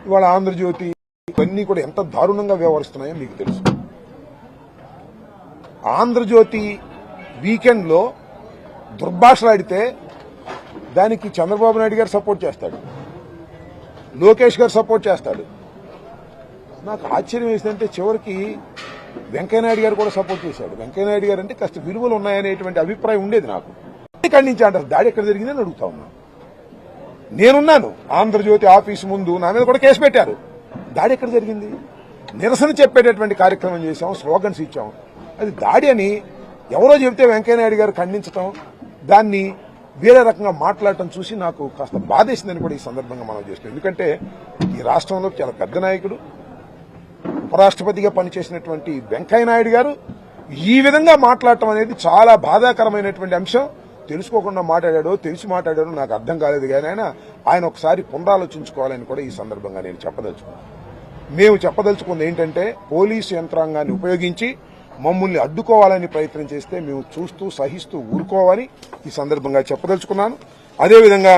ఇవాళ ఆంధ్రజ్యోతి ఇవన్నీ కూడా ఎంత దారుణంగా వ్యవహరిస్తున్నాయో మీకు తెలుసు. ఆంధ్రజ్యోతి వీకెండ్లో దుర్భాషలాడితే దానికి చంద్రబాబు నాయుడు గారు సపోర్ట్ చేస్తాడు, లోకేష్ గారు సపోర్ట్ చేస్తాడు. నాకు ఆశ్చర్యం వేసిందంటే చివరికి వెంకయ్యనాయుడు గారు కూడా సపోర్ట్ చేశాడు. వెంకయ్యనాయుడు గారు అంటే కాస్త విలువలు ఉన్నాయనేటువంటి అభిప్రాయం ఉండేది నాకు. ఖండించి అంటారు, దాడి ఎక్కడ జరిగిందని అడుగుతా ఉన్నా. నేనున్నాను ఆంధ్రజ్యోతి ఆఫీసు ముందు, నా మీద కూడా కేసు పెట్టారు. దాడి ఎక్కడ జరిగింది? నిరసన చెప్పేటటువంటి కార్యక్రమం చేశాం, స్లోగన్స్ ఇచ్చాం. అది దాడి అని ఎవరో చెబితే వెంకయ్యనాయుడు గారు ఖండించడం, దాన్ని వేరే రకంగా మాట్లాడటం చూసి నాకు కాస్త బాధేసిందని కూడా ఈ సందర్భంగా మనం చేస్తాం. ఎందుకంటే ఈ రాష్ట్రంలో చాలా పెద్ద నాయకుడు, ఉపరాష్ట్రపతిగా పనిచేసినటువంటి వెంకయ్యనాయుడు గారు ఈ విధంగా మాట్లాడటం అనేది చాలా బాధాకరమైనటువంటి అంశం. తెలుసుకోకుండా మాట్లాడాడో తెలిసి మాట్లాడాడో నాకు అర్థం కాలేదు, కానీ ఆయన ఒకసారి పునరాలోచించుకోవాలని కూడా ఈ సందర్భంగా నేను చెప్పదలుచుకున్నాను. మేము చెప్పదలుచుకుంది ఏంటంటే, పోలీసు యంత్రాంగాన్ని ఉపయోగించి మమ్మల్ని అడ్డుకోవాలని ప్రయత్నం చేస్తే మేము చూస్తూ సహిస్తూ ఊరుకోవాలని ఈ సందర్భంగా చెప్పదలుచుకున్నాను. అదేవిధంగా